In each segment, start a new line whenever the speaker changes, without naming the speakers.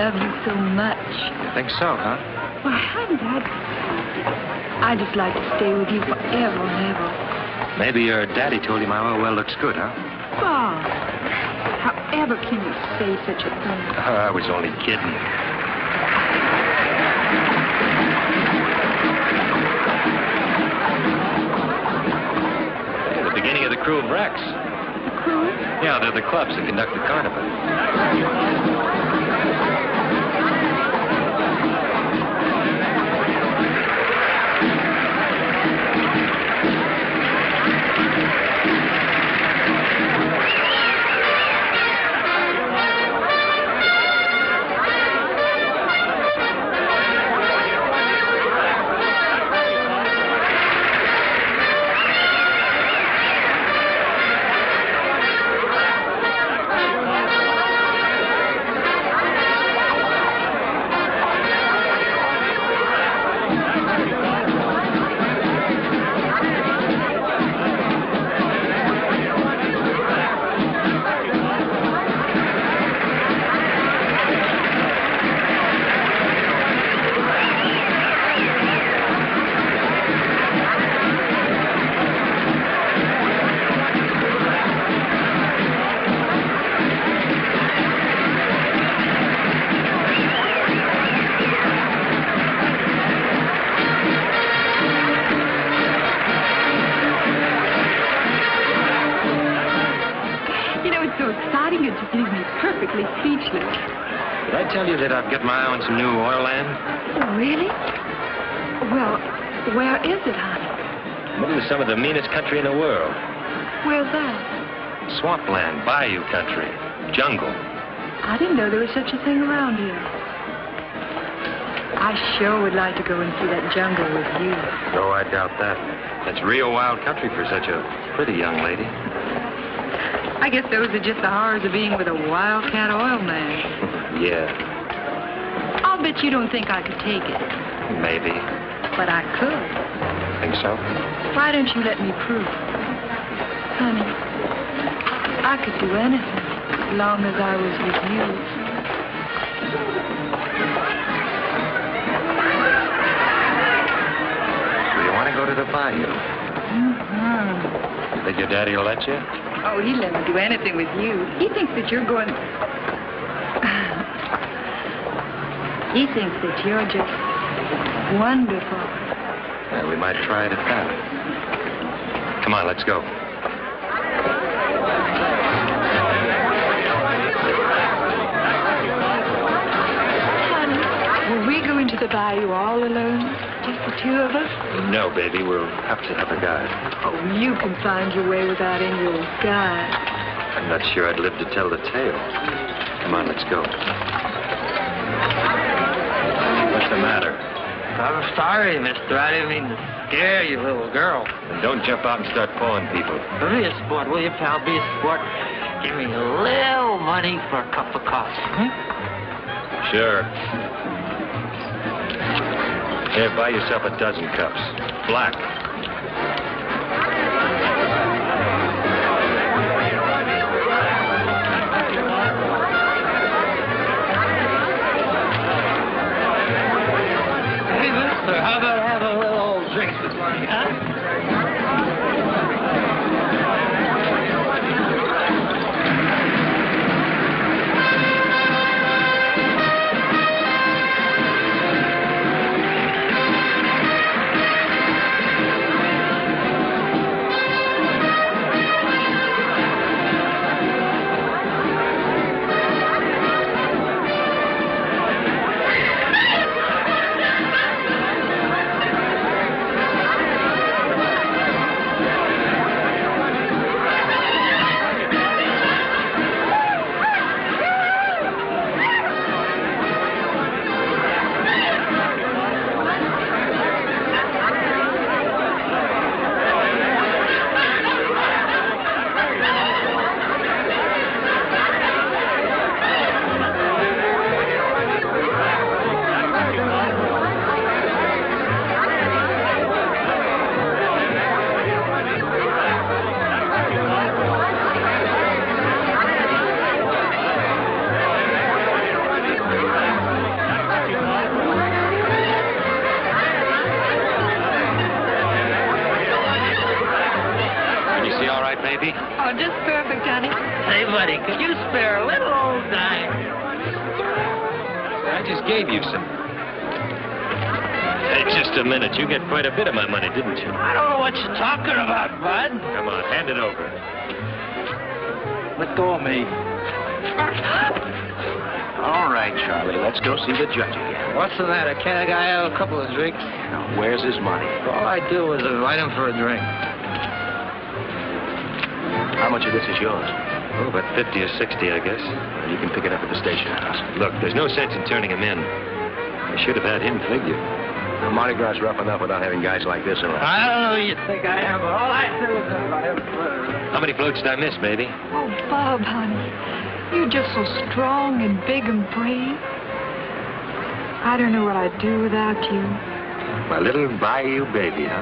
love you so much.
You think so, huh?
Why, honey, I'd just like to stay with you forever and ever.
Maybe your daddy told you my oil well looks good, huh?
Bob, however can you say such a thing?
I was only kidding. Hey, the beginning of the crew of Rex.
The crew?
Yeah, they're the clubs that conduct the carnival. Did I tell you that I've got my eye on some new oil land?
Oh, really? Well, where is it, honey?
Middle of some of the meanest country in the world.
Where's that?
Swampland, bayou country, jungle.
I didn't know there was such a thing around here. I sure would like to go and see that jungle with you.
No, I doubt that. That's real wild country for such a pretty young lady.
I guess those are just the horrors of being with a wildcat oil man.
Yeah.
I'll bet you don't think I could take it.
Maybe.
But I could.
Think so?
Why don't you let me prove? Honey, I could do anything as long as I was with you.
Do you want to go to the bayou?
Mm-hmm.
You think your daddy will let you?
Oh, he'd let me do anything with you. He thinks that you're going... He thinks that you're just wonderful.
Yeah, we might try it at that. Come on, let's go.
Honey, will we go into the bayou all alone? Just the two of us?
No, baby, we'll have to have a guide.
Oh, you can find your way without any old guide.
I'm not sure I'd live to tell the tale. Come on, let's go. What's the matter?
I'm sorry, mister. I didn't mean to scare you, little girl.
And don't jump out and start pulling people.
Be a sport, will you, pal? Be a sport. Give me a little money for a cup of coffee.
Sure. Here, buy yourself a dozen cups. Black.
Hey, mister, how about have a little old drink this morning, huh?
Oh, just perfect, honey.
Hey, buddy, could you spare a little old dime?
I just gave you some. Hey, just a minute. You get quite a bit of my money, didn't you?
I don't know what you're talking about, bud.
Come on, hand it over.
Let go of me.
All right, Charlie, let's go see the judge again.
What's the matter? Can't a guy have a couple of drinks?
Now, where's his money?
All I do is invite him for a drink.
How much of this is yours?
Oh, about 50 or 60, I guess.
Well, you can pick it up at the station house.
Look, there's no sense in turning him in. I should have had him figured.
Now, Mardi Gras is rough enough without having guys like this around.
I don't know who you think I am, but all I do is invite him for a drink.
How many floats did I miss, baby?
Oh, Bob, honey. You're just so strong and big and brave. I don't know what I'd do without you.
My little bayou baby, huh?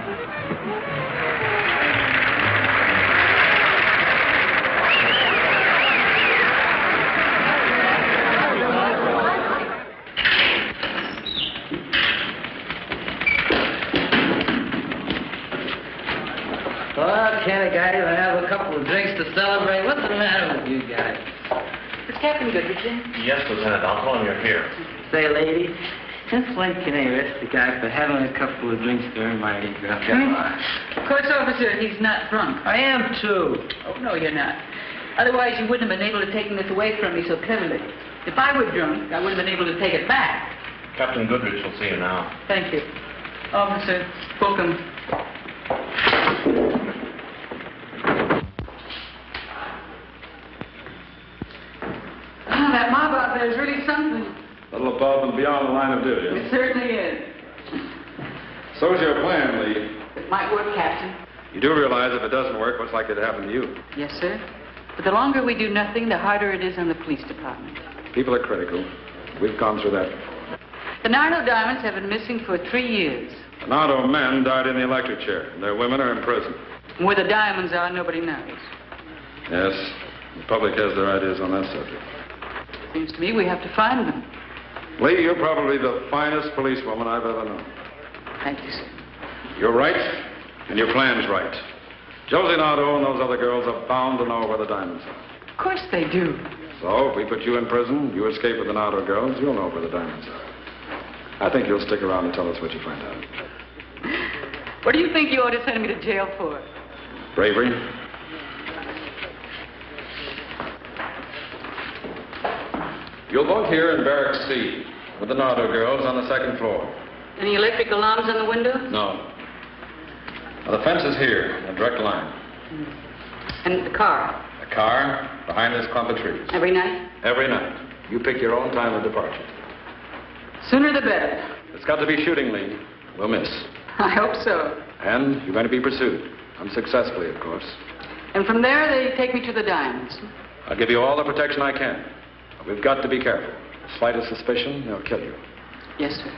Well, can't a guy even have a couple of drinks to celebrate? What's the matter with you guys?
Is Captain Goodrich?
Yes, Lieutenant. I'll tell him you're here.
Say, lady, since when can I arrest a guy for having a couple of drinks during Mardi Gras? Come on.
Of course, officer, he's not drunk.
I am, too.
Oh, no, you're not. Otherwise, you wouldn't have been able to take this away from me so cleverly. If I were drunk, I wouldn't have been able to take it back.
Captain Goodrich will see you now.
Thank you. Officer, book him. Oh, that mob out there is really something.
A little above and beyond the line of duty.
It certainly is.
So's your plan, Lee.
It might work, Captain.
You do realize if it doesn't work, what's likely to happen to you?
Yes, sir. But the longer we do nothing, the harder it is on the police department.
People are critical. We've gone through that.
The Nardo diamonds have been missing for 3 years.
The Nardo men died in the electric chair, and their women are in prison.
Where the diamonds are, nobody knows.
Yes, the public has their ideas on that subject.
Seems to me we have to find them.
Lee, you're probably the finest policewoman I've ever known.
Thank you, sir.
You're right, and your plan's right. Josie Nardo and those other girls are bound to know where the diamonds are.
Of course they do.
So, if we put you in prison, you escape with the Nardo girls, you'll know where the diamonds are. I think you'll stick around and tell us what you find out.
What do you think you ought to send me to jail for?
Bravery. You'll both here in Barracks C with the Nardo girls on the second floor.
Any electric alarms on the window?
No. Now, the fence is here, in a direct line.
And the car?
The car behind this clump of trees.
Every night?
Every night. You pick your own time of departure.
Sooner the better.
It's got to be shooting, Lee. We'll miss.
I hope so.
And you're going to be pursued. Unsuccessfully, of course.
And from there, they take me to the diamonds.
I'll give you all the protection I can. But we've got to be careful. Slightest suspicion, they'll kill you.
Yes, sir.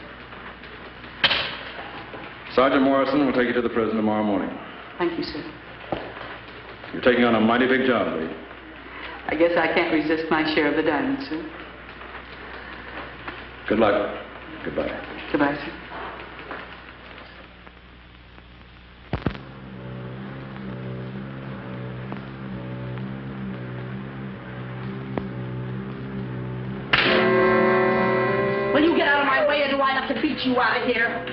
Sergeant Morrison will take you to the prison tomorrow morning.
Thank you, sir.
You're taking on a mighty big job, Lee.
I guess I can't resist my share of the diamonds, sir.
Good luck. Goodbye.
Goodbye, sir.
Will you get out of my way, or do I have to beat you out of here?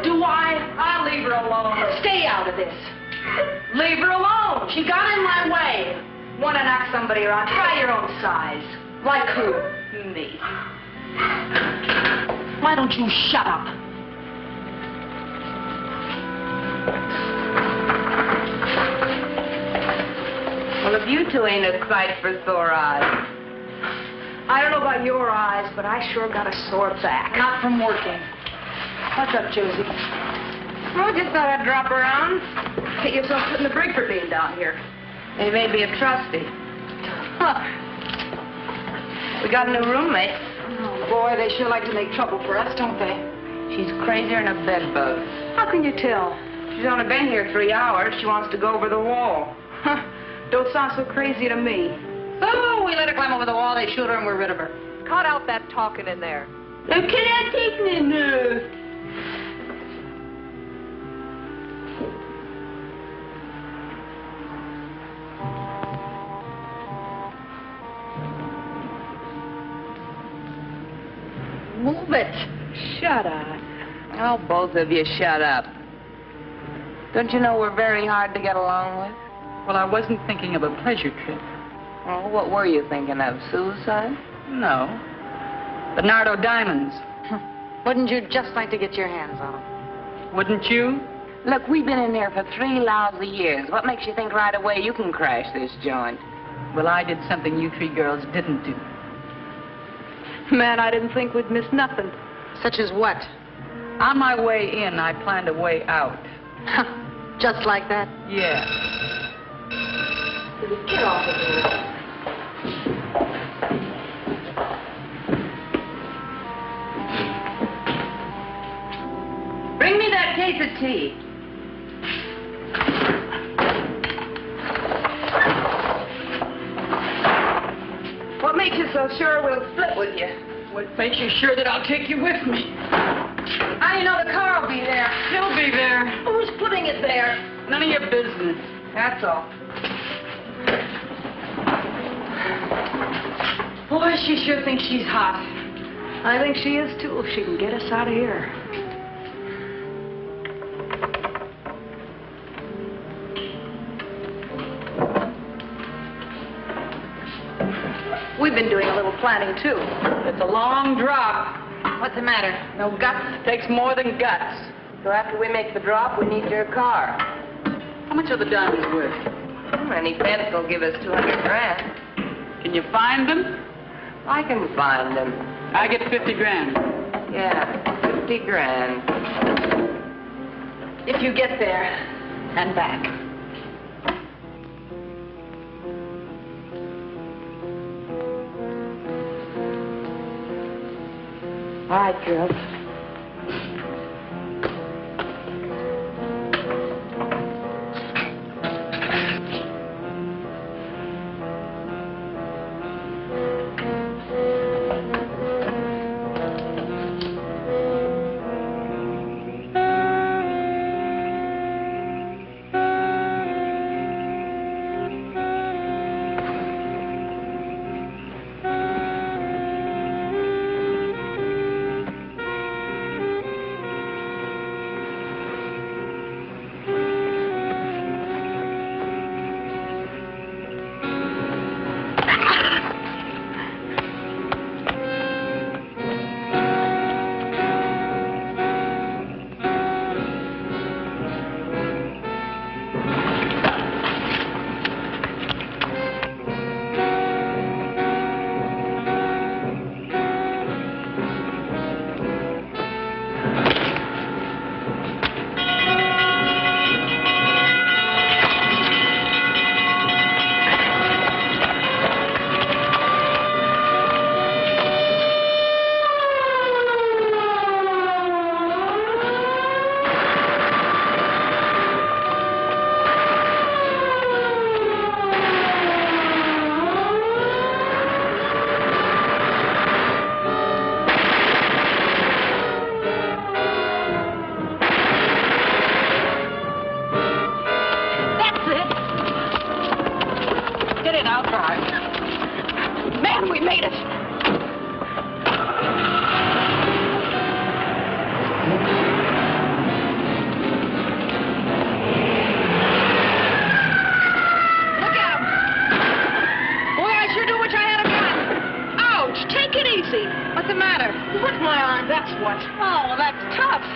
Do I? I'll leave her alone. Stay out of this. Leave her alone. She got in my way. Want to knock somebody around? Try your own size. Like who? Me. Why don't you shut up?
Well, if you two ain't a sight for sore eyes.
I don't know about your eyes, but I sure got a sore back.
Not from working. What's up, Josie?
Oh, just thought I'd drop around.
Get yourself put in the brig for being down here.
They may be a trustee. Huh. We got a new roommate.
Oh, boy, they sure like to make trouble for us, don't they?
She's crazier than a bedbug.
How can you tell?
She's only been here 3 hours. She wants to go over the wall.
Huh. Don't sound so crazy to me.
Oh, we let her climb over the wall, they shoot her, and we're rid of her.
Cut out that talking in there.
You can't take me now.
Move it.
Shut up. Oh, both of you shut up. Don't you know we're very hard to get along with?
Well, I wasn't thinking of a pleasure trip.
Oh, what were you thinking of? Suicide?
No. Bernardo diamonds.
Wouldn't you just like to get your hands on them?
Wouldn't you?
Look, we've been in here for 3 lousy years. What makes you think right away you can crash this joint?
Well, I did something you 3 girls didn't do.
Man, I didn't think we'd miss nothing. Such as what?
On my way in, I planned a way out.
Just like that?
Yeah.
Get off of here.
Bring me that case of tea. What makes you so sure we'll split with you?
What makes you sure that I'll take you with me?
How do you know the car will be there?
He'll be there.
Who's putting it there?
None of your business.
That's all.
Boy, she sure thinks she's hot. I think she is, too, if she can get us out of here. We've been doing a little planning, too.
It's a long drop.
What's the matter?
No guts takes more than guts.
So after we make the drop, we need your car.
How much are the diamonds worth?
Any fence will give us 200 grand.
Can you find them?
I can find them.
I get 50 grand.
Yeah, 50 grand.
If you get there and back.
All right, girls.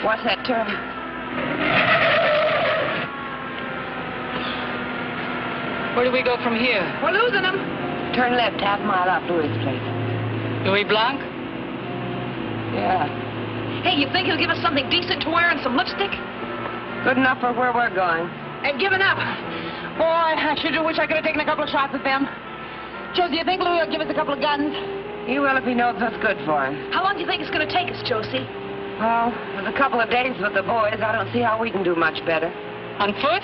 What's that term?
Where do we go from here?
We're losing them.
Turn left, half mile up Louis' place.
Louis Blanc?
Yeah.
Hey, you think he'll give us something decent to wear and some lipstick?
Good enough for where we're going.
And giving up. Boy, I sure do wish I could have taken a couple of shots at them. Josie, you think Louis will give us a couple of guns?
He will if he knows what's good for him.
How long do you think it's going to take us, Josie?
Well, with a couple of days with the boys, I don't see how we can do much better.
On foot?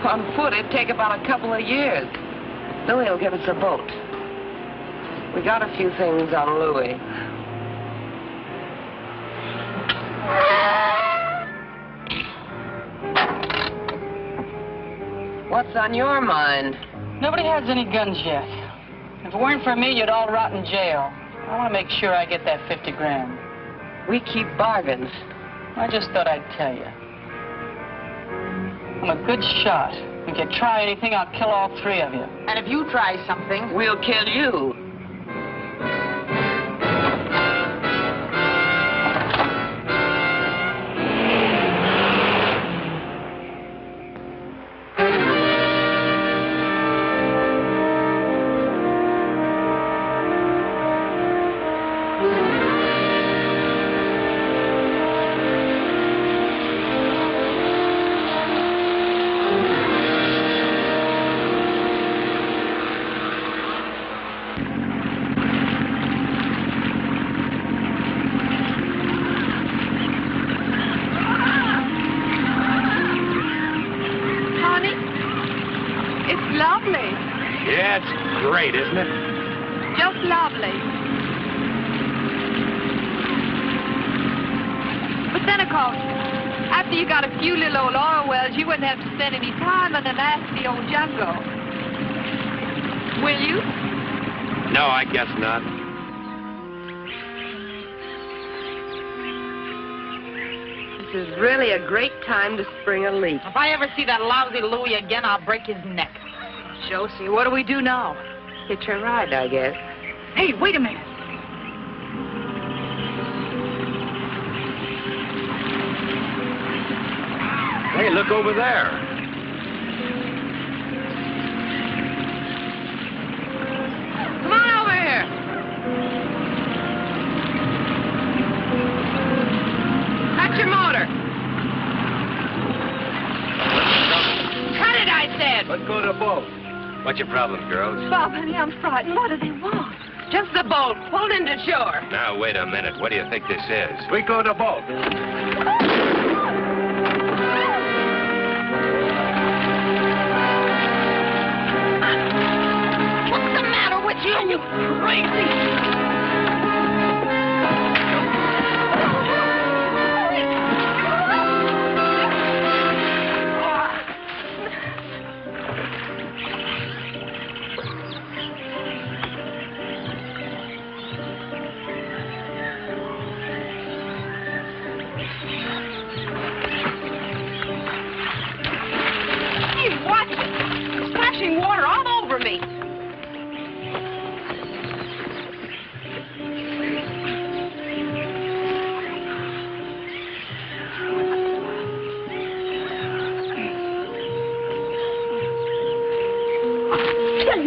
On foot, it'd take about a couple of years. Louis will give us a boat. We got a few things on Louis. What's on your mind?
Nobody has any guns yet. If it weren't for me, you'd all rot in jail.
I want to make sure I get that 50 grand. We keep bargains. I just thought I'd tell you. I'm a good shot. If you try anything, I'll kill all three of you.
And if you try something...
We'll kill you.
Great, isn't it?
Just lovely. But then, of course, after you got a few little old oil wells, you wouldn't have to spend any time in the nasty old jungle. Will you?
No, I guess not.
This is really a great time to spring a leak.
If I ever see that lousy Louie again, I'll break his neck.
Josie, what do we do now?
Hitch a ride, I guess.
Hey, wait a minute.
Hey, look over there.
Come on over here. Cut your motor. Cut it, I said.
Let's go to the boat. What's your problem, girls?
Bob, honey, I'm frightened. What do they want?
Just the boat. Pulled into shore.
Now, wait a minute. What do you think this is?
We go to the boat.
What's the matter with you? You crazy? Water all over me.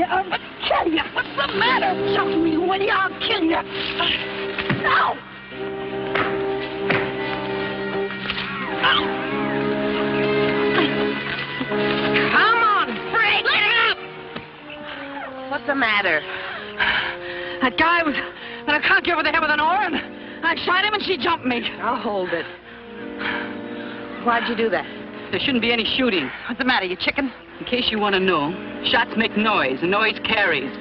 I'll kill you. What's the matter? Show me when I'll kill you. No. Come on, break it up.
What's the matter?
That guy was in a cocky over the head with an oar, and I shot him, and she jumped me.
I'll hold it. Why'd you do that?
There shouldn't be any shooting.
What's the matter, you chicken?
In case you want to know, shots make noise, and noise carries.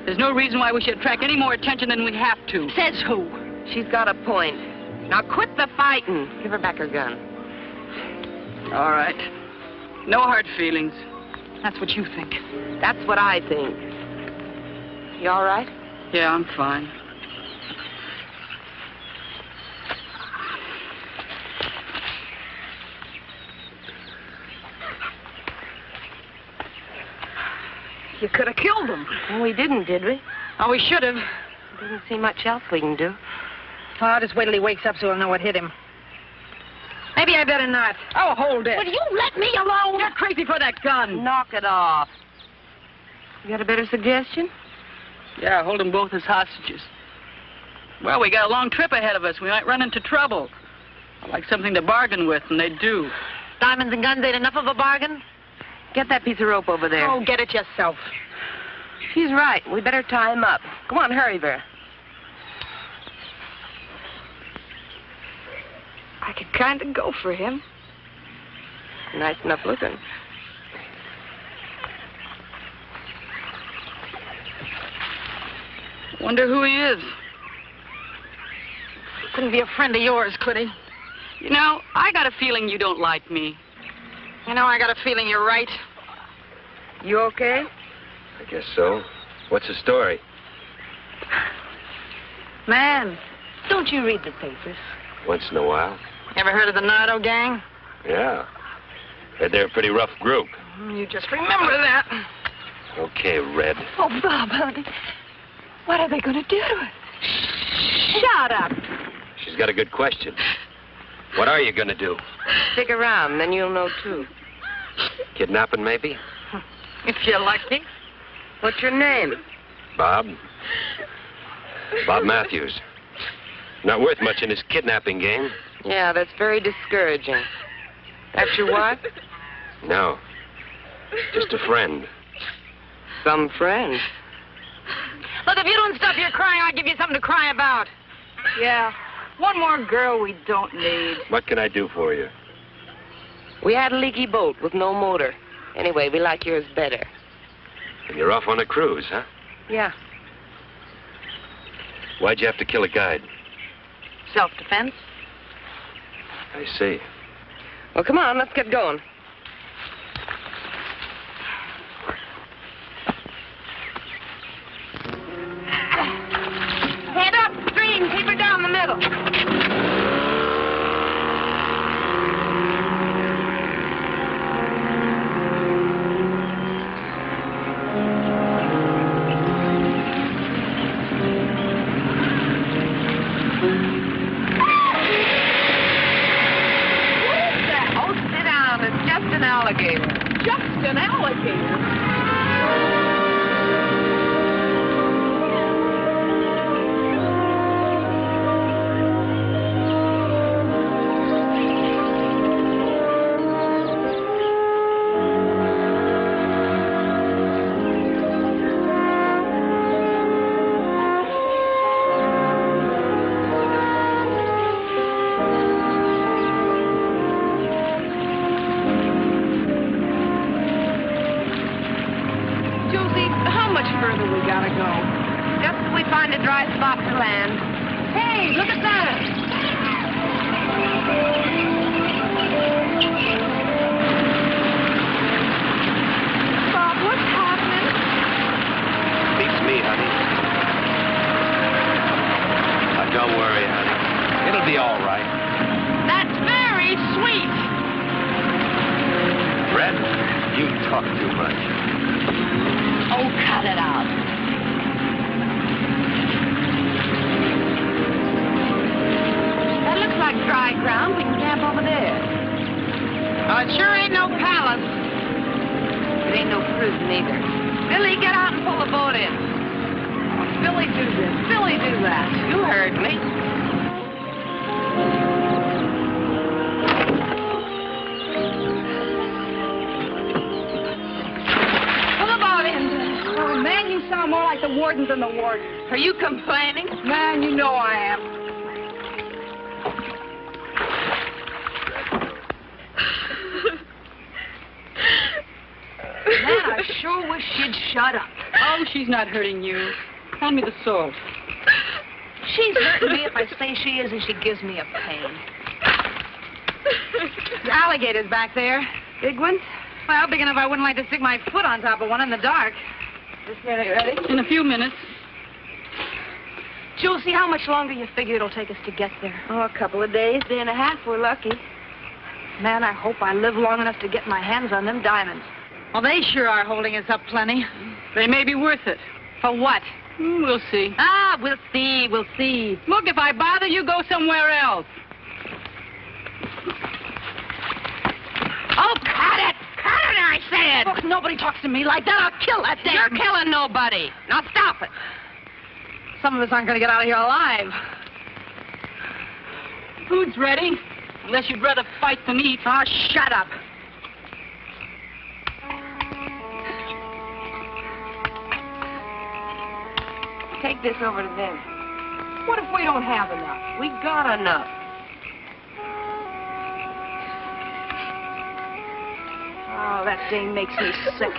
There's no reason why we should attract any more attention than we have to.
Says who?
She's got a point. Now quit the fighting. Give her back her gun.
All right. No hard feelings.
That's what you think.
That's what I think. You all right?
Yeah, I'm fine.
You could have killed him.
Well, we didn't, did we?
Oh, we should have.
Didn't see much else we can do.
Oh, I'll just wait till he wakes up so he'll know what hit him. Maybe I better not. Oh, hold it. Will you let me alone?
You're crazy for that gun.
Knock it off. You got a better suggestion?
Yeah, hold them both as hostages. Well, we got a long trip ahead of us. We might run into trouble. I'd like something to bargain with, and they do.
Diamonds and guns ain't enough of a bargain?
Get that piece of rope over there.
Oh, get it yourself.
She's right. We better tie him up. Come on, hurry, Vera.
I could kind of go for him.
Nice enough looking.
Wonder who he is.
Couldn't be a friend of yours, could he?
You know, I got a feeling you don't like me.
You know, I got a feeling you're right.
You okay?
I guess so. What's the story?
Man, don't you read the papers?
Once in a while.
Ever heard of the Nardo gang?
Yeah. Heard they're a pretty rough group.
You just remember that.
Okay, Red.
Oh, Bob, honey. What are they going to do to us? Shut up.
She's got a good question. What are you going to do?
Stick around, then you'll know, too.
Kidnapping, maybe?
If you're lucky.
What's your name?
Bob. Bob Matthews. Not worth much in his kidnapping game.
Yeah, that's very discouraging. That's your wife?
No. Just a friend.
Some friend.
Look, if you don't stop your crying, I'll give you something to cry about. Yeah, one more girl we don't need.
What can I do for you?
We had a leaky boat with no motor. Anyway, we like yours better.
And you're off on a cruise, huh?
Yeah.
Why'd you have to kill a guide?
Self-defense?
I see.
Well, come on, let's get going.
Head upstream, keep her down the middle.
Alligator.
Just an alligator.
Are you complaining?
Man, you know I am. Man, I sure wish she'd shut up.
Oh, she's not hurting you. Hand me the salt.
She's hurting me if I say she is, and she gives me a pain. The alligator's back there. Big ones? Well, big enough I wouldn't like to stick my foot on top of one in the dark. Just nearly ready?
In a few minutes.
Josie, how much longer you figure it'll take us to get there?
Oh, a couple of days, day and a half, we're lucky.
Man, I hope I live long enough to get my hands on them diamonds.
Well, they sure are holding us up plenty. They may be worth it.
For what?
We'll see.
Ah, we'll see, we'll see.
Look, if I bother you, go somewhere else.
Oh, cut it! Cut it, I said! Look, nobody talks to me like that. I'll kill that damn...
You're killing nobody. Now stop it.
Some of us aren't going to get out of here alive.
Food's ready. Unless you'd rather fight than eat.
Oh, shut up.
Take this over to them.
What if we don't have enough?
We got enough.
Oh, that thing makes me sick.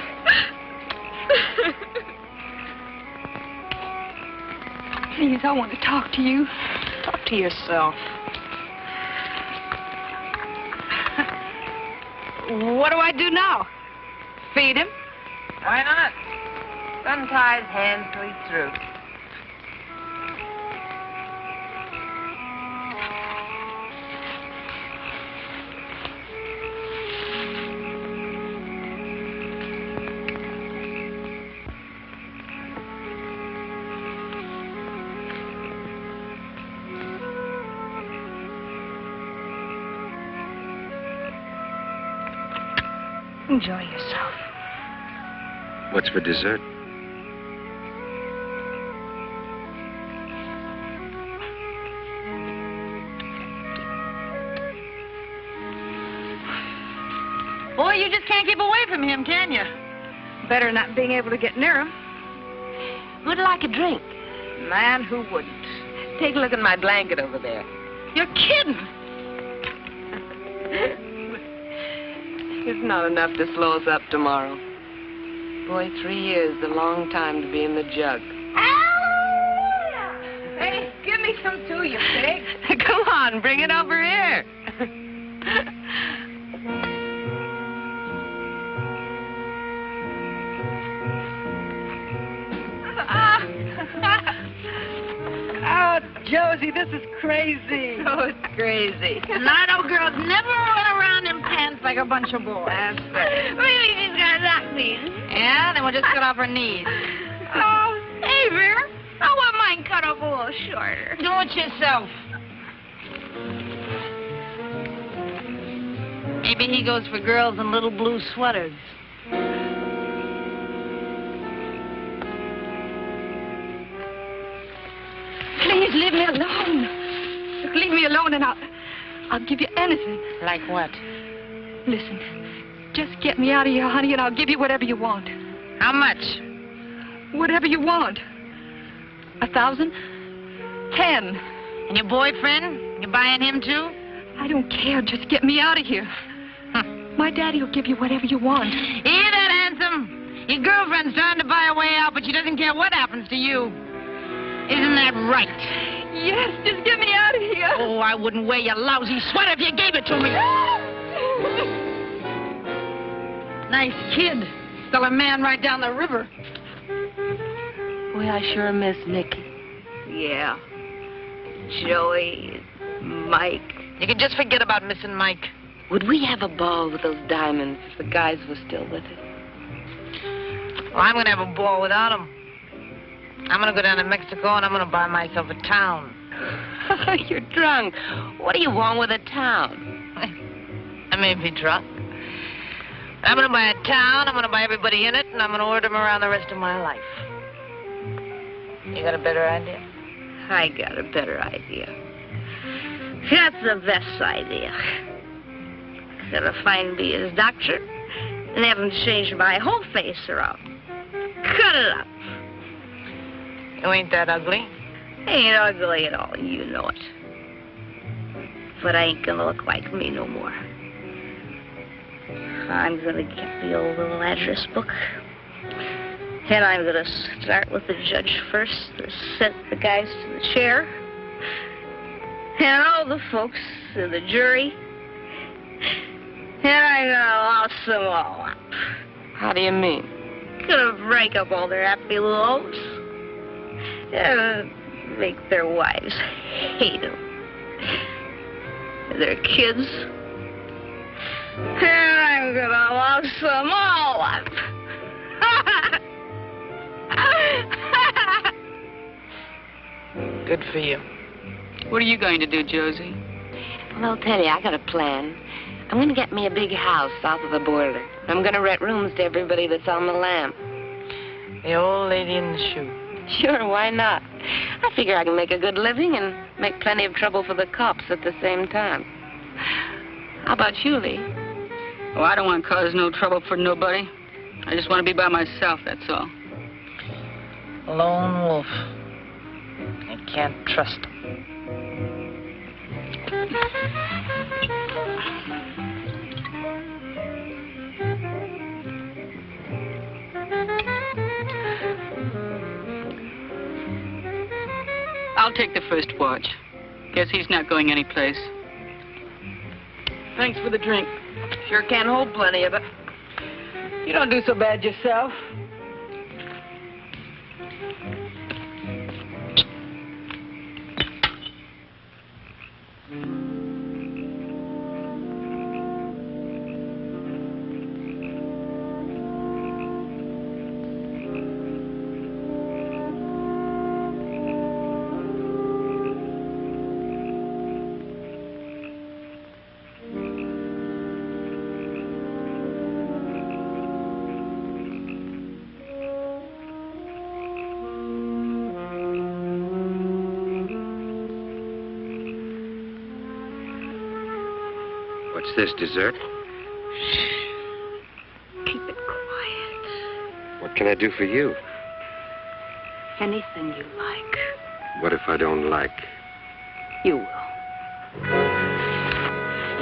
Please, I want to talk to you. Talk to yourself. What do I do now? Feed him?
Why not? Untie his hands till he's through.
Enjoy yourself.
What's for dessert?
Boy, you just can't keep away from him, can you?
Better not being able to get near him.
Would like a drink.
Man, who wouldn't?
Take a look at my blanket over there.
You're kidding.
It's not enough to slow us up tomorrow. Boy, 3 years is a long time to be in the jug.
Hey, give me some too, you pig.
Come on, bring it over here.
Oh, Josie, this is crazy. Oh, it's crazy.
Nardo girls never run around in pants like a bunch of boys.
That's right.
Maybe she's got knock these. Yeah, then we'll just cut off her knees.
Oh, hey, Vera. I want mine cut off a little shorter.
Do it yourself. Maybe he goes for girls in little blue sweaters.
Please leave me alone. Just leave me alone and I'll give you anything.
Like what?
Listen, just get me out of here, honey, and I'll give you whatever you want.
How much?
Whatever you want. 1,000? 10.
And your boyfriend? You buying him too?
I don't care. Just get me out of here. My daddy will give you whatever you want.
Hear that, handsome? Your girlfriend's trying to buy a way out, but she doesn't care what happens to you. Isn't that right?
Yes, just get me out of here.
Oh, I wouldn't wear your lousy sweater if you gave it to me. Nice kid. Still a man right down the river.
Boy, I sure miss Nicky.
Yeah. Joey, Mike.
You can just forget about missing Mike.
Would we have a ball with those diamonds if the guys were still with us?
Well, I'm going to have a ball without him. I'm going to go down to Mexico and I'm going to buy myself a town.
You're drunk. What do you want with a town?
I may be drunk. I'm going to buy a town, I'm going to buy everybody in it, and I'm going to order them around the rest of my life. You got a better idea?
I got a better idea. That's the best idea. Gotta find me his doctor and have him change my whole face around. Cut it up.
You ain't that ugly.
Ain't ugly at all, you know it. But I ain't gonna look like me no more. I'm gonna get the old little address book. And I'm gonna start with the judge first to set the guys to the chair. And all the folks in the jury. And I'm gonna louse them all up.
How do you mean?
Gonna break up all their happy little homes. And make their wives hate them. Their kids. And I'm gonna louse them all up.
Good for you.
What are you going to do, Josie?
Well, I'll tell you, I got a plan. I'm going to get me a big house south of the border. I'm going to rent rooms to everybody that's on the lam.
The old lady in the shoe.
Sure, why not? I figure I can make a good living and make plenty of trouble for the cops at the same time. How about you, Lee?
Oh, I don't want to cause no trouble for nobody. I just want to be by myself, that's all.
Lone wolf. I can't trust him.
I'll take the first watch. Guess he's not going anyplace. Thanks for the drink.
Sure can hold plenty of it.
You don't do so bad yourself.
What's this, dessert?
Keep it quiet.
What can I do for you?
Anything you like.
What if I don't like?
You will.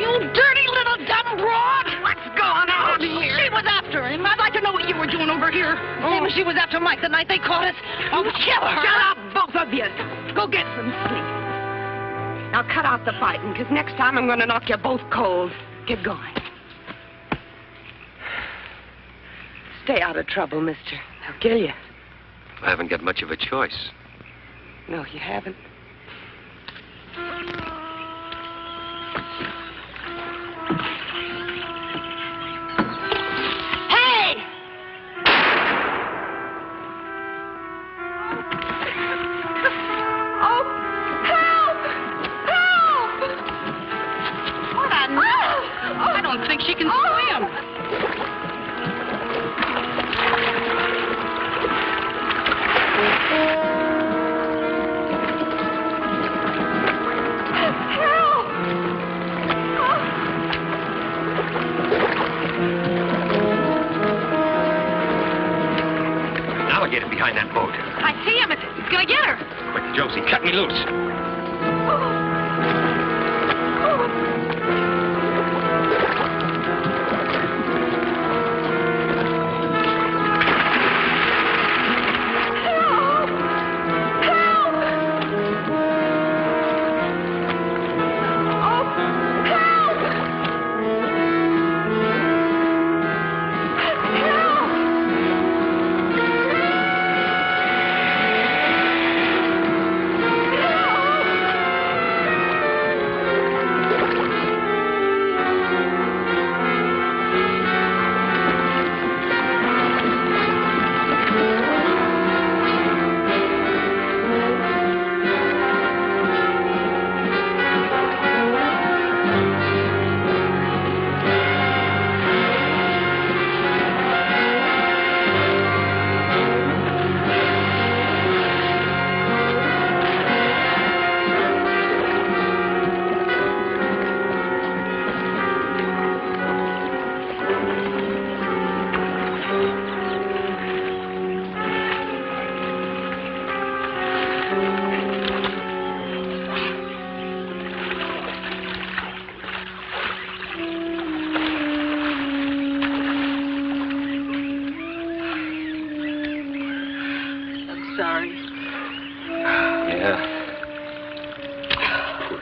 You dirty little dumb broad! What's going on here? She was after him. I'd like to know what you were doing over here. Same as she was after Mike the night they caught us. I'll kill her.
Shut up, both of you. Go get some sleep. Now cut out the fighting, because next time I'm going to knock you both cold. Get going. Stay out of trouble, mister. They'll kill you.
I haven't got much of a choice.
No, you haven't.
Hey!
Oh, help! Help!
What a I don't think she can swim.
Alligator behind that boat.
I see him. It's gonna get her.
Quick, Josie, cut me loose.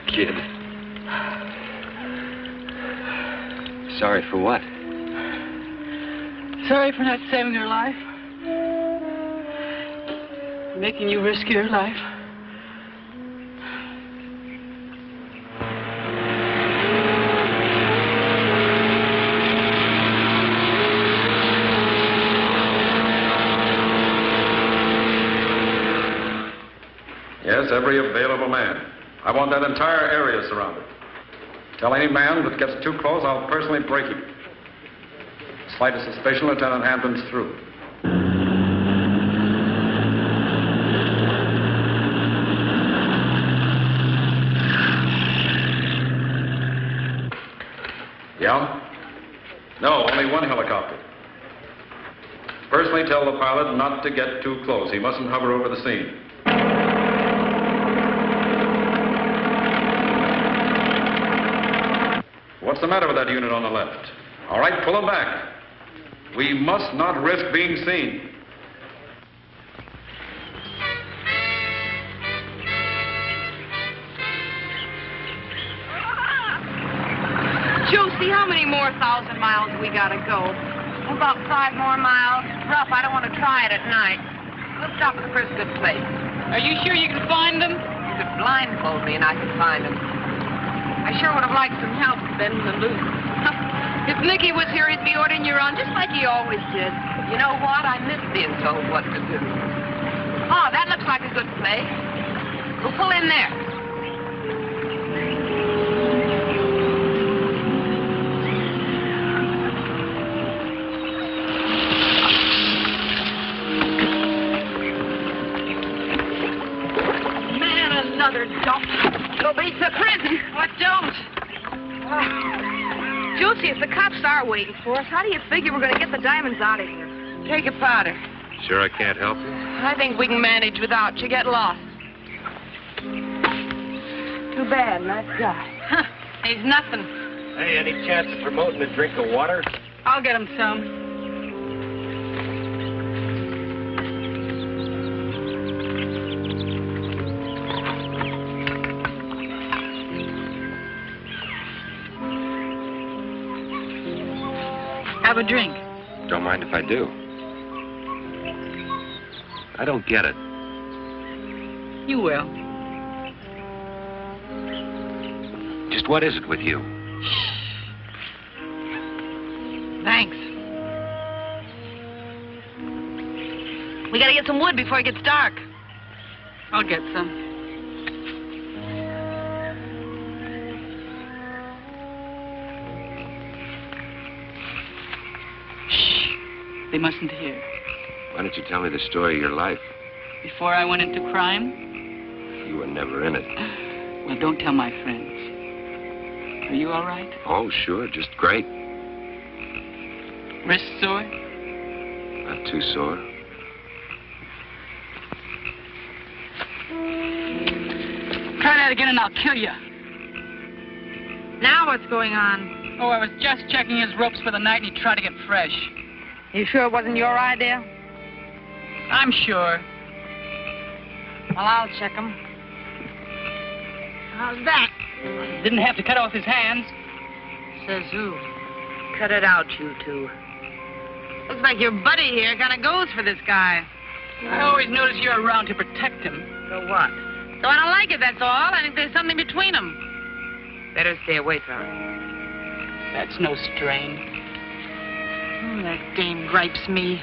Kid. Sorry for what?
Sorry for not saving her life. Making you risk your life.
Yes, every available man. I want that entire area surrounded. Tell any man that gets too close, I'll personally break him. Slightest suspicion, Lieutenant Hampton's through. Yeah? No, only one helicopter. Personally tell the pilot not to get too close. He mustn't hover over the scene. What's the matter with that unit on the left? All right, pull them back. We must not risk being seen.
Josie, how many more 1,000 miles we gotta go? About 5 more miles. Rough, I don't want to try it at night. We'll stop at the first good place.
Are you sure you can find them?
You could blindfold me and I could find them. I sure would have liked some help bending the loop. If Nicky was here, he'd be ordering you around just like he always did. You know what? I miss being told what to do. Oh, that looks like a good place. We'll pull in there. Man, another dump. It'll be to prison. What don't? Josie, if the cops are waiting for us, how do you figure we're going to get the diamonds out of here?
Take a powder.
Sure I can't help you?
I think we can manage without you. Get lost.
Too bad, nice guy.
Huh. He's nothing.
Hey, any chance of promoting a drink of water?
I'll get him some. Have a drink.
Don't mind if I do. I don't get it.
You will.
Just what is it with you?
Thanks. We gotta get some wood before it gets dark.
I'll get some. They mustn't hear.
Why don't you tell me the story of your life?
Before I went into crime?
You were never in it.
Well, don't tell my friends. Are you all right?
Oh, sure, just great.
Wrist sore?
Not too sore.
Try that again and I'll kill you.
Now what's going on?
Oh, I was just checking his ropes for the night and he tried to get fresh.
You sure it wasn't your idea?
I'm sure.
Well, I'll check him. How's that?
Didn't have to cut off his hands.
Says who? Cut it out, you two. Looks like your buddy here kind of goes for this guy.
I always notice you're around to protect him.
So what? So I don't like it, that's all. I think there's something between them. Better stay away from him.
That's no strain.
That dame gripes me.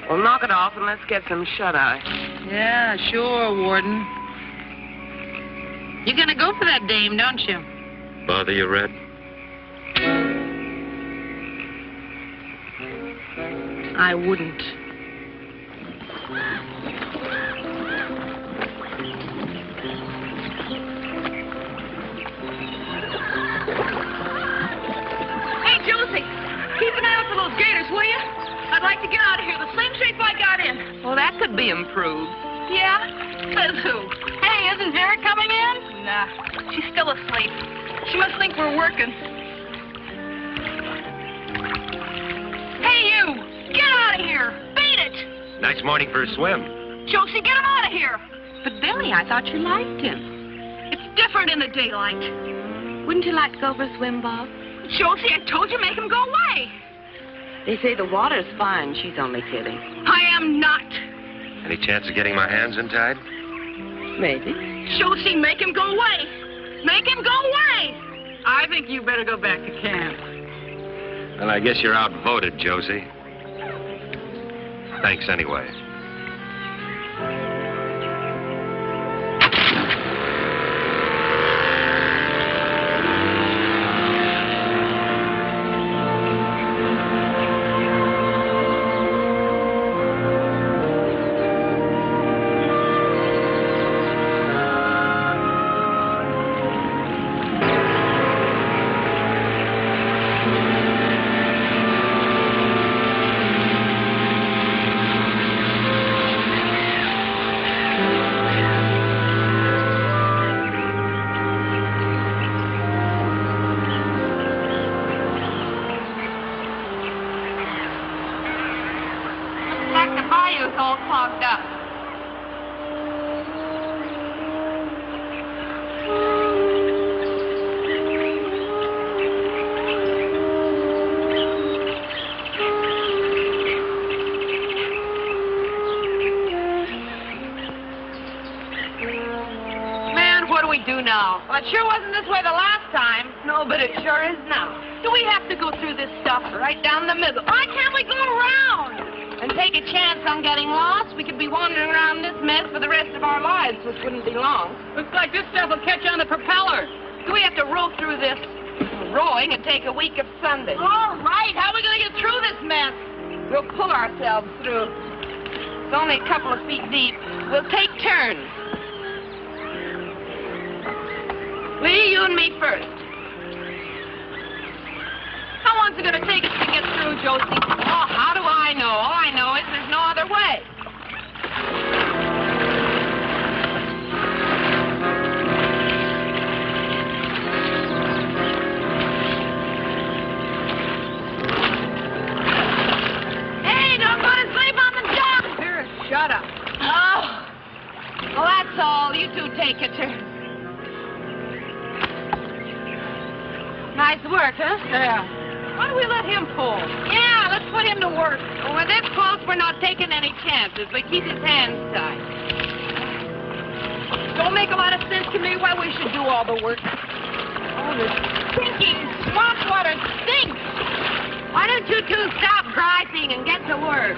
Well, knock it off and let's get some shut-eye.
Yeah, sure, Warden. You're gonna go for that dame, don't you?
Bother you, Red?
I wouldn't. Hey, Josie, keep an eye out for those gators, will you? I'd like to get out of here the same shape I got in.
Well, that could be improved.
Yeah? Says who? Hey, isn't Vera coming in? Nah, she's still asleep. She must think we're working. Hey, you! Get out of here! Beat it!
Nice morning for a swim.
Josie, get him out of here!
But, Billy, I thought you liked him.
It's different in the daylight.
Wouldn't you like to go for a swim, Bob?
Josie, I told you, make him go away.
They say the water's fine. She's only kidding.
I am not.
Any chance of getting my hands untied?
Maybe.
Josie, make him go away. Make him go away.
I think you better go back to camp.
Well, I guess you're outvoted, Josie. Thanks anyway.
All clogged up.
Man, what do we do now?
Well, it sure wasn't this way the last time.
No, but it sure is now. Do we have to go through this stuff right down the middle? Why can't we go around?
And take a chance on getting lost? We could be wandering around this mess for the rest of our lives, which wouldn't be long.
Looks like this stuff will catch on the propeller.
Do we have to row through this?
Rowing would take a week of Sunday.
All right, how are we going to get through this mess?
We'll pull ourselves through. It's only a couple of feet deep. We'll take turns. Lee, you and me first.
is it going to take us to get through, Josie? Oh, how do I know? All I know is there's no other way. Hey, don't go to sleep on the job. Here, shut up. Oh. Well, that's all. You two take it, sir. Nice work, huh?
Yeah.
Why don't we let him pull? Yeah, let's put him to work. Well, with this close, we're not taking any chances. We keep his hands tied. Don't make a lot of sense to me why we should do all the work. Oh, this stinking swamp water stinks. Why don't you two stop griping and get to work?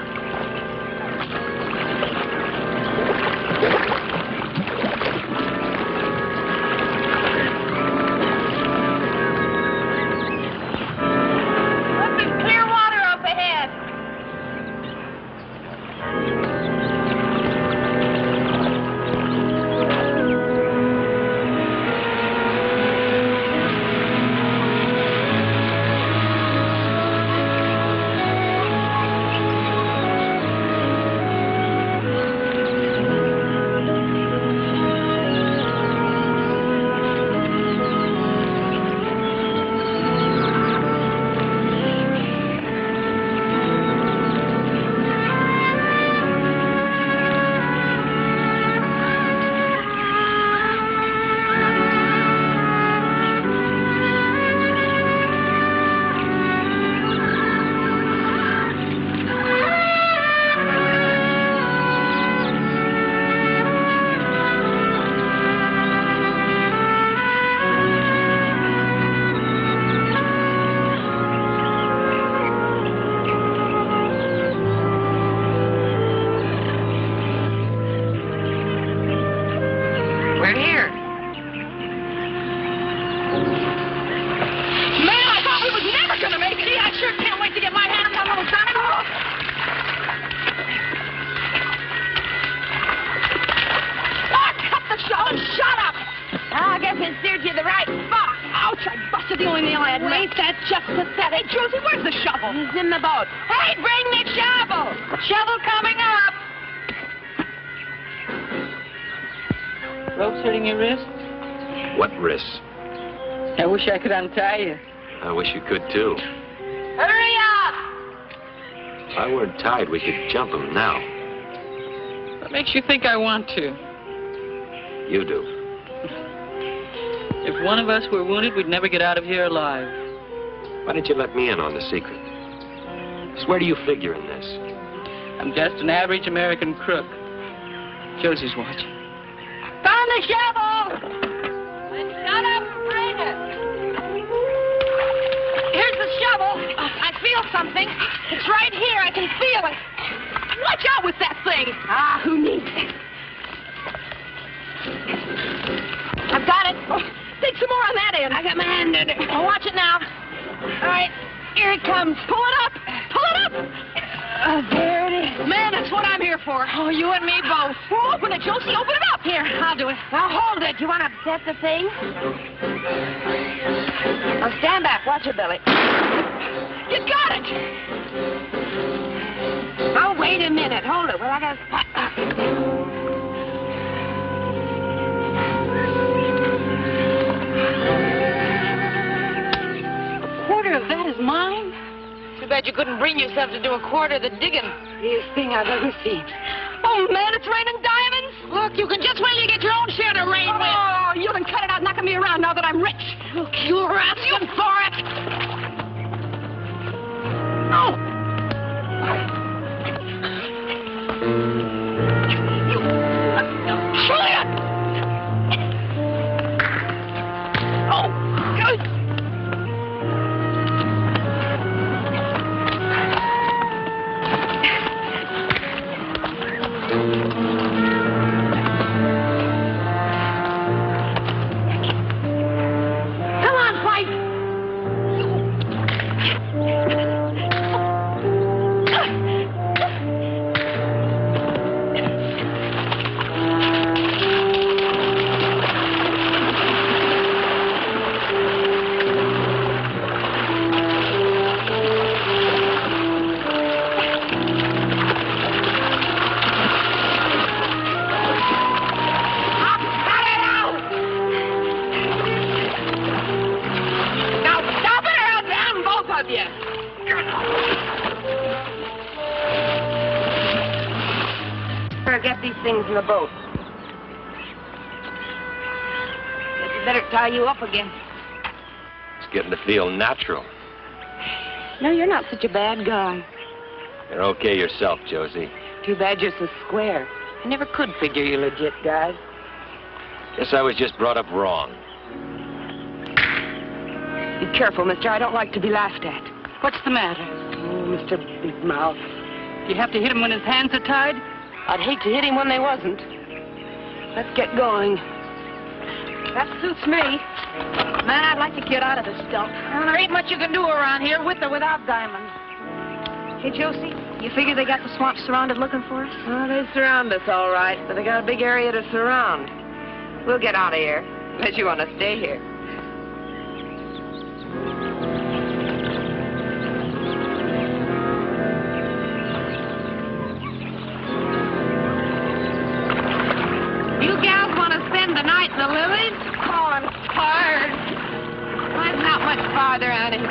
I could untie you.
I wish you could, too.
Hurry up!
If I weren't tied, we could jump him now.
What makes you think I want to?
You do.
If one of us were wounded, we'd never get out of here alive.
Why didn't you let me in on the secret? Just where do you figure in this?
I'm just an average American crook. Josie's watching.
Found the shovel! Then shut up and bring it. Here's the shovel. I feel something. It's right here. I can feel it. Watch out with that thing. Ah, who needs it? I've got it. Oh, take some more on that end. I got my hand in it. Oh, watch it now. All right, here it comes. Pull it up. Pull it up. There it is. Man, that's what I'm here for. Oh, you and me both. Well, open it, Josie. Open it up. Here, I'll do it. Now, hold it. You want to upset the thing? Now, stand back. Watch your belly. You got it. Oh, wait a minute. Hold it. Well, I got to...
Of that is mine?
Too bad you couldn't bring yourself to do a quarter of the digging. Easiest thing I've ever seen. Oh, man, it's raining diamonds. Look, you can just wait till you get your own share to rain with. Oh, you can cut it out knocking me around now that I'm rich. Look, you're asking for it. Oh. You... Try it. Oh, good.
these things in the boat. Guess we better tie you up again.
It's getting to feel natural.
No, you're not such a bad guy.
You're okay yourself, Josie.
Too bad you're so square. I never could figure you legit guys.
Guess I was just brought up wrong.
Be careful, mister. I don't like to be laughed at.
What's the matter?
Oh, Mr. Big Mouth.
You have to hit him when his hands are tied?
I'd hate to hit him when they wasn't. Let's get going.
That suits me. Man, I'd like to get out of this dump. Well, there ain't much you can do around here with or without diamonds. Hey, Josie, you figure they got the swamp surrounded looking for us?
Oh, they surround us all right, but they got a big area to surround. We'll get out of here, unless you want to stay here.
You gals want to spend the night in the lilies? Oh, I'm tired.
Mine's not much farther, honey.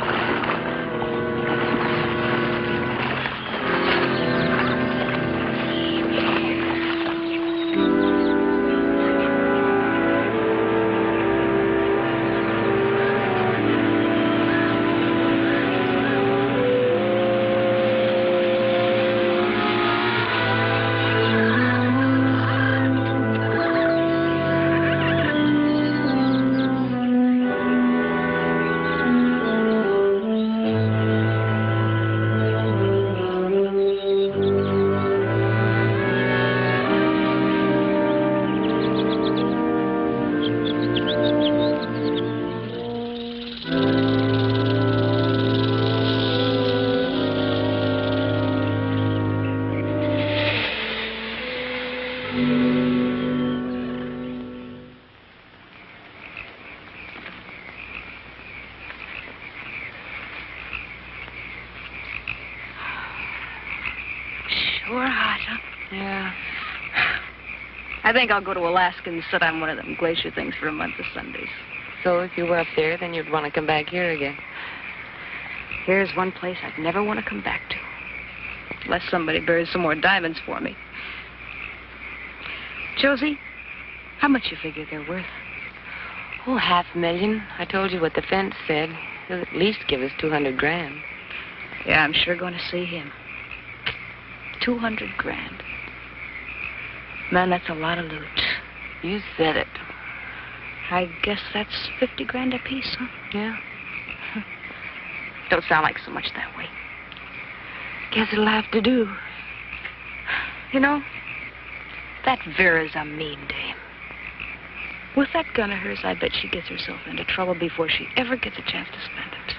I think I'll go to Alaska and sit on one of them glacier things for a month of Sundays.
So if you were up there, then you'd want to come back here again.
Here's one place I'd never want to come back to. Unless somebody buries some more diamonds for me. Josie, how much you figure they're worth?
Oh, $500,000. I told you what the fence said. He'll at least give us $200,000.
Yeah, I'm sure going to see him. $200,000. Man, that's a lot of loot.
You said it.
I guess that's $50,000 a piece, huh?
Yeah.
Don't sound like so much that way.
Guess it'll have to do.
You know, that Vera's a mean dame. With that gun of hers, I bet she gets herself into trouble before she ever gets a chance to spend it.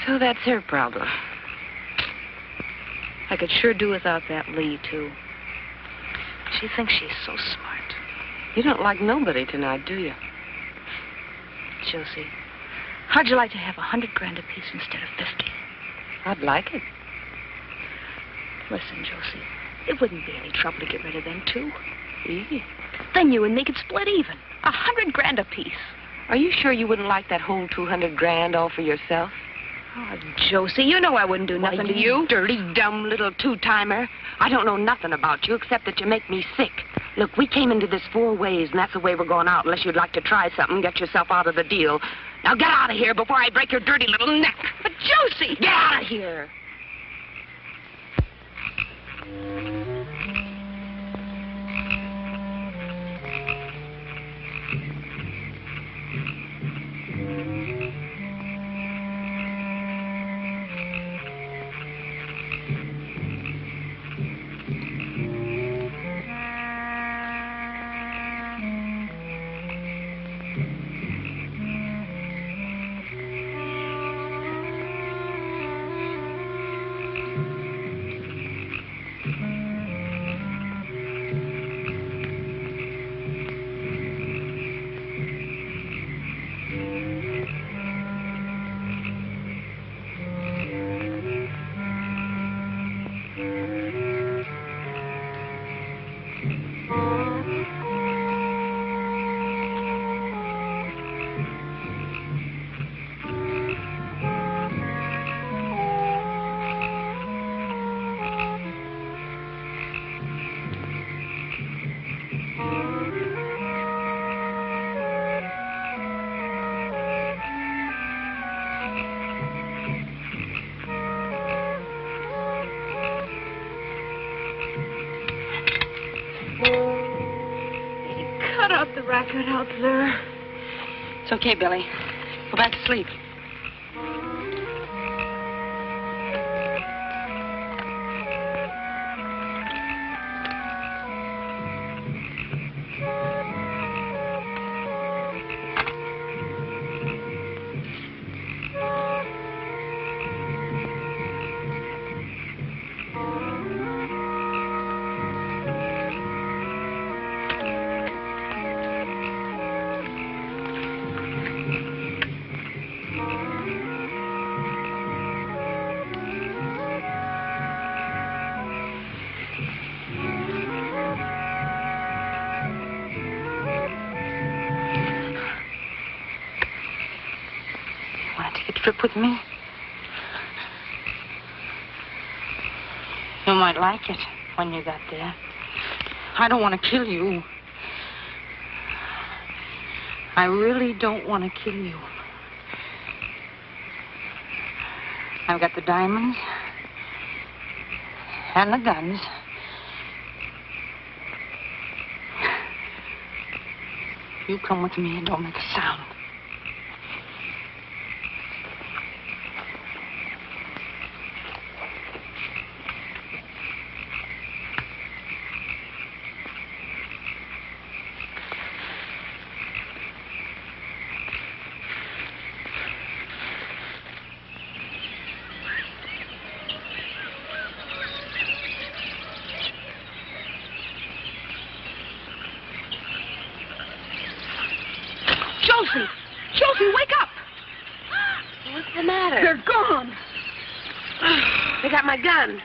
So that's her problem.
I could sure do without that Lee, too. She thinks she's so smart.
You don't like nobody tonight, do you?
Josie, how'd you like to have $100,000 a piece instead of 50?
I'd like it.
Listen, Josie, it wouldn't be any trouble to get rid of them, too.
Easy.
Then you and me could split even. $100,000 a piece.
Are you sure you wouldn't like that whole $200,000 all for yourself?
Oh, Josie, you know I wouldn't do nothing to you.
Dirty, dumb little two-timer. I don't know nothing about you except that you make me sick. Look, we came into this 4 ways, and that's the way we're going out, unless you'd like to try something, get yourself out of the deal. Now get out of here before I break your dirty little neck.
But, Josie!
Get out of here! out the racket out there.
It's okay, Billy. Go back to sleep. Trip with me? You might like it when you got there. I don't want to kill you. I really don't want to kill you. I've got the diamonds and the guns. You come with me and don't make a sound.
Josie, wake up! What's the matter?
They're gone.
They got my gun.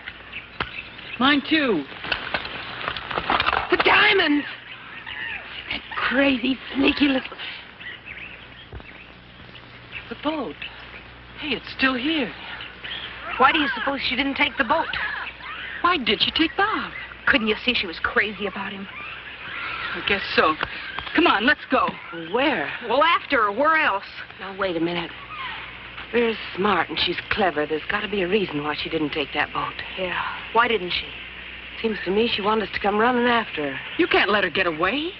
Mine, too.
The diamonds! That crazy, sneaky little...
The boat. Hey, it's still here.
Why do you suppose she didn't take the boat?
Why did she take Bob?
Couldn't you see she was crazy about him?
I guess so. Come on, let's go.
Where?
Well, after her. Where else?
Now, wait a minute. Vera's smart and she's clever. There's got to be a reason why she didn't take that boat.
Yeah. Why didn't she?
Seems to me she wanted us to come running after her.
You can't let her get away.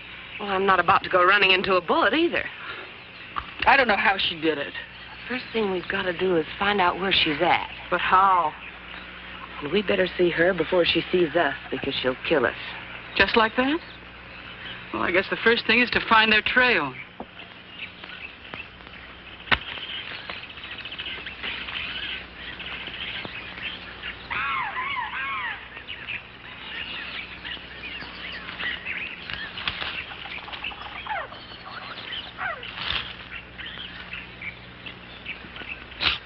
Well, I'm not about to go running into a bullet either.
I don't know how she did it.
First thing we've got to do is find out where she's at.
But how?
And we better see her before she sees us, because she'll kill us.
Just like that? Well, I guess the first thing is to find their trail.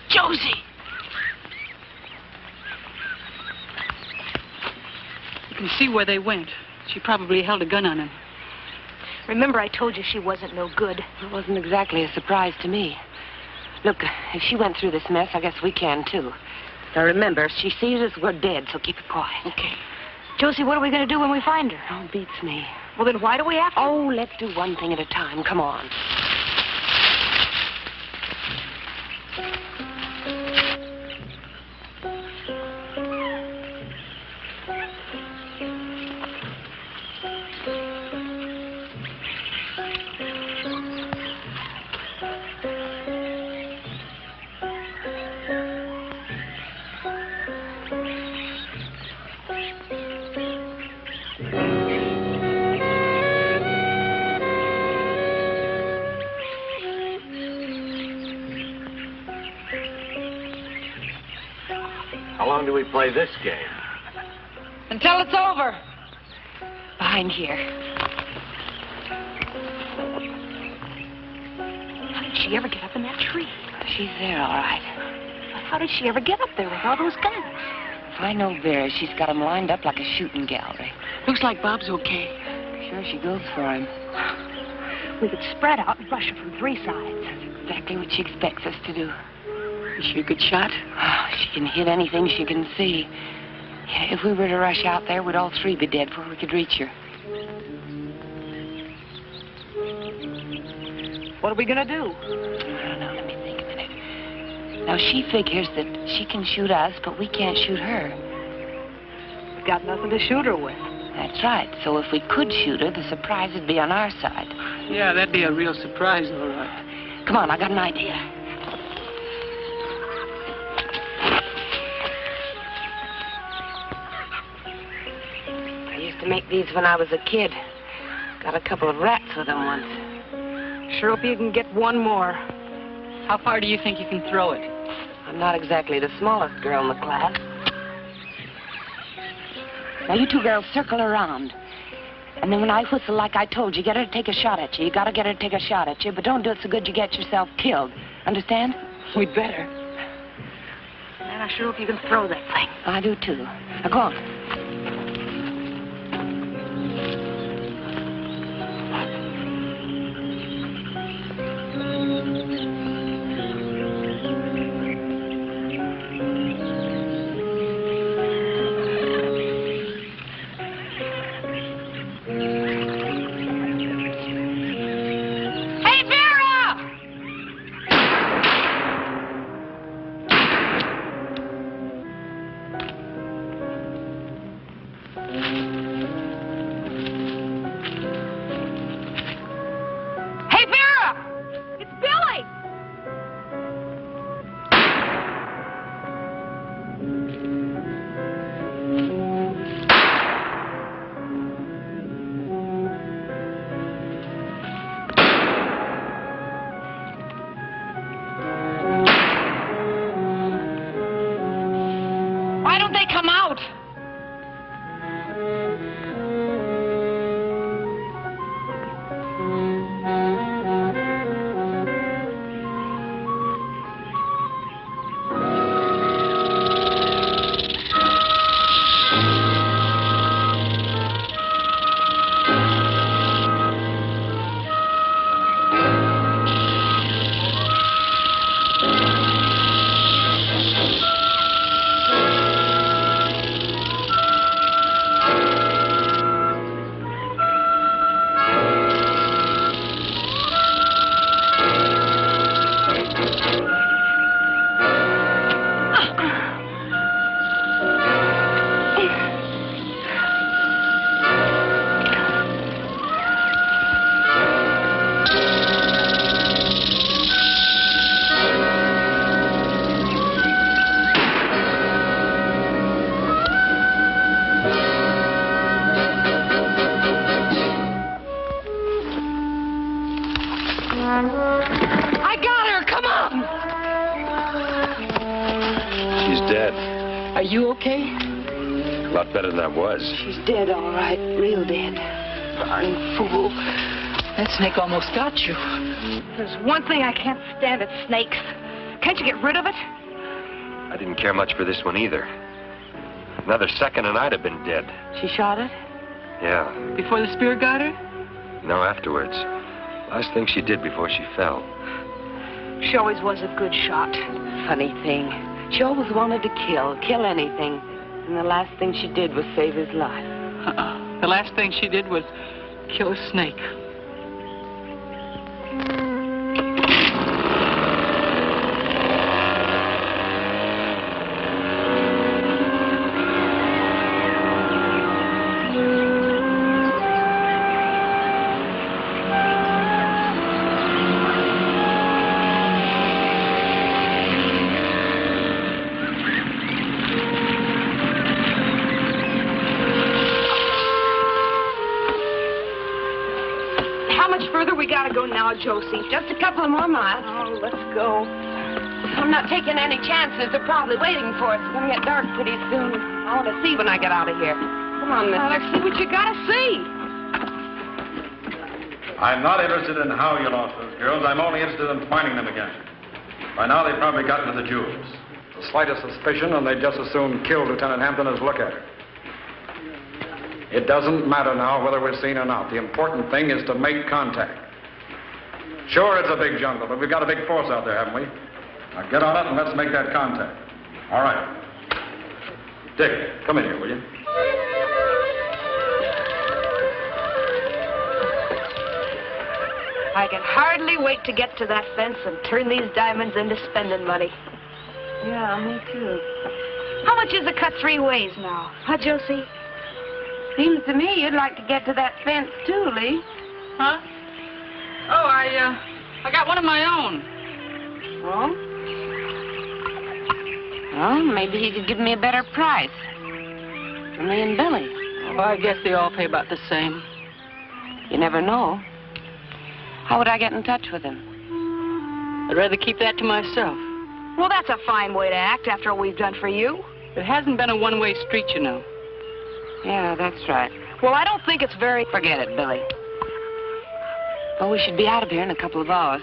Josie!
You can see where they went. She probably held a gun on him.
Remember I told you she wasn't no good.
It wasn't exactly a surprise to me. Look, if she went through this mess, I guess we can, too. Now, remember, if she sees us, we're dead, so keep it quiet.
Okay. Josie, what are we going to do when we find her?
Oh, beats me.
Well, then why do we have to?
Oh, let's do one thing at a time. Come on.
How long do we play this game?
Until it's over.
Behind here.
How did she ever get up in that tree?
She's there, all right.
How did she ever get up there with all those guns?
If I know Vera, she's got them lined up like a shooting gallery.
Looks like Bob's okay.
Sure, she goes for him.
We could spread out and rush her from three sides.
That's exactly what she expects us to do.
Is she a good shot?
Oh, she can hit anything she can see. Yeah, if we were to rush out there, we'd all three be dead before we could reach her.
What are we going to do?
I don't know. Let me think a minute. Now, she figures that she can shoot us, but we can't shoot her.
We've got nothing to shoot her with.
That's right. So if we could shoot her, the surprise would be on our side.
Yeah, that'd be a real surprise, all right.
Come on, I got an idea. I used to make these when I was a kid. Got a couple of rats with them once. Sure hope you can get one more.
How far do you think you can throw it?
I'm not exactly the smallest girl in the class. Now, you two girls circle around. And then when I whistle like I told you, get her to take a shot at you. You gotta get her to take a shot at you, but don't do it so good you get yourself killed. Understand?
We'd better.
Man, I sure hope you can throw that thing.
I do, too. Now, go on.
I got her! Come on!
She's dead.
Are you okay?
A lot better than I was.
She's dead, all right. Real dead. Darn fool.
That snake almost got you.
There's one thing I can't stand, it's snakes. Can't you get rid of it?
I didn't care much for this one either. Another second and I'd have been dead.
She shot it?
Yeah.
Before the spear got her?
No, afterwards. Last thing she did before she fell.
She always was a good shot. Funny thing. She always wanted to kill anything. And the last thing she did was save his life.
The last thing she did was kill a snake.
Now, Josie, just a couple of more miles. Oh, let's go. I'm not taking any chances. They're probably waiting for us. It's going to get dark pretty soon. I want to see when I get out of here. Come on, mister.
Let's see what you got to see.
I'm not interested in how you lost those girls. I'm only interested in finding them again. By now, they've probably gotten to the jewels. The slightest suspicion, and they'd just as soon kill Lieutenant Hampton as look at her. It doesn't matter now whether we're seen or not. The important thing is to make contact. Sure, it's a big jungle, but we've got a big force out there, haven't we? Now get on it and let's make that contact. All right. Dick, come in here, will you?
I can hardly wait to get to that fence and turn these diamonds into spending money.
Yeah, me too.
How much is a cut 3 ways now? Huh, Josie?
Seems to me you'd like to get to that fence, too, Lee.
Huh? Oh, I got one of my own.
Oh? Well, maybe he could give me a better price. For me and Billy.
Oh, I guess they all pay about the same.
You never know. How would I get in touch with him?
I'd rather keep that to myself.
Well, that's a fine way to act after all we've done for you.
It hasn't been a one-way street, you know.
Yeah, that's right.
Well, I don't think it's very...
Forget it, Billy. Well, we should be out of here in a couple of hours.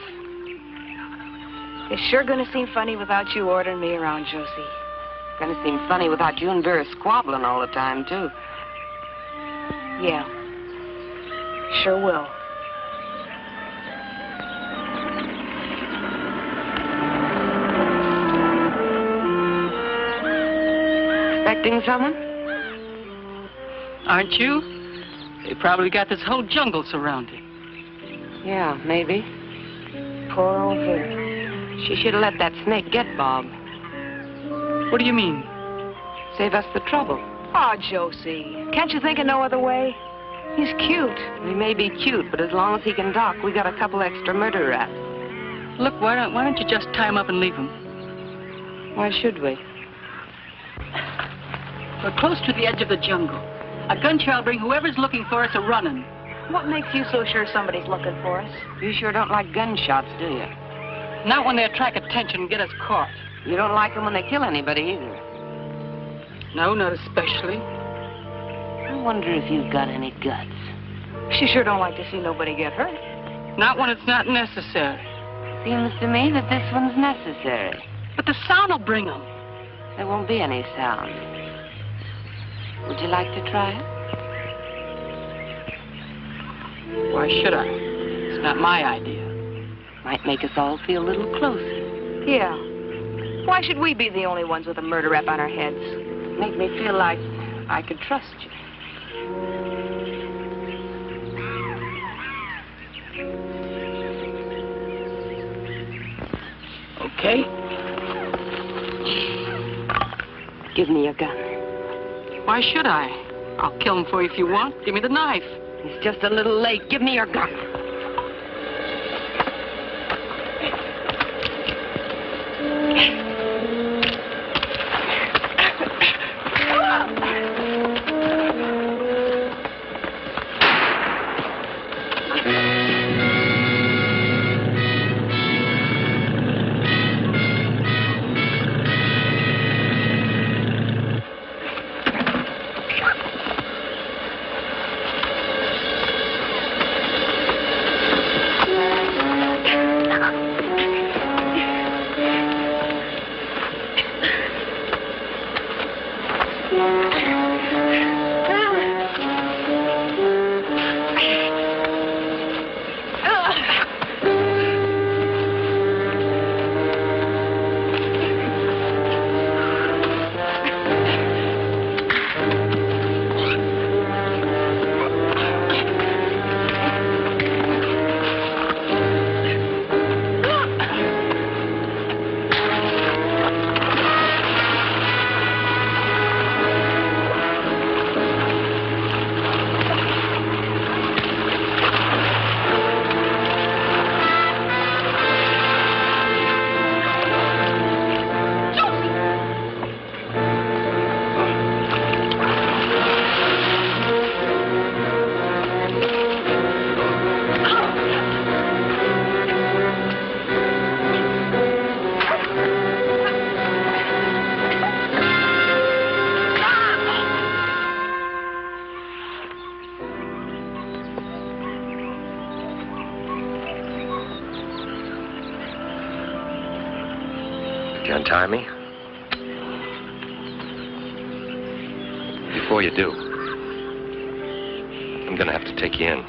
It's sure gonna seem funny without you ordering me around, Josie.
Gonna seem funny without you and Vera squabbling all the time, too.
Yeah. Sure will.
Expecting someone?
Aren't you? They probably got this whole jungle surrounded.
Yeah, maybe. Poor old Vera. She should have let that snake get Bob.
What do you mean?
Save us the trouble.
Aw, Josie. Can't you think of no other way? He's cute.
He may be cute, but as long as he can talk, we got a couple extra murder raps.
Look, why don't you just tie him up and leave him?
Why should we?
We're close to the edge of the jungle. A gunshot will bring whoever's looking for us a-running.
What makes you so sure somebody's looking for us?
You sure don't like gunshots, do you?
Not when they attract attention and get us caught.
You don't like them when they kill anybody either.
No, not especially.
I wonder if you've got any guts.
She sure don't like to see nobody get hurt.
Not when it's not necessary.
Seems to me that this one's necessary.
But the sound will bring them.
There won't be any sound. Would you like to try it?
Why should I? It's not my idea.
Might make us all feel a little closer.
Yeah. Why should we be the only ones with a murder rap on our heads?
Make me feel like I could trust you.
Okay.
Give me your gun.
Why should I? I'll kill him for you if you want. Give me the knife.
It's just a little late. Give me your gun.
Untie me? Before you do, I'm gonna have to take you in.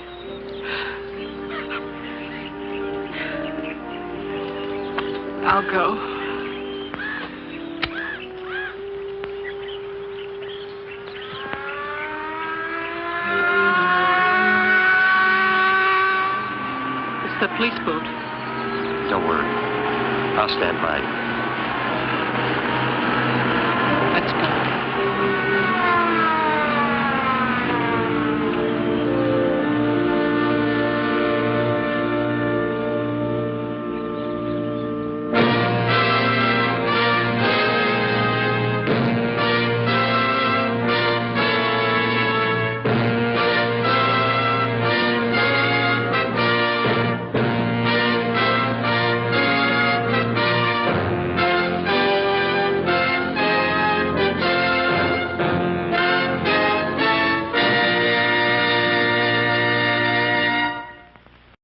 I'll go. It's the police boat.
Don't worry. I'll stand by you.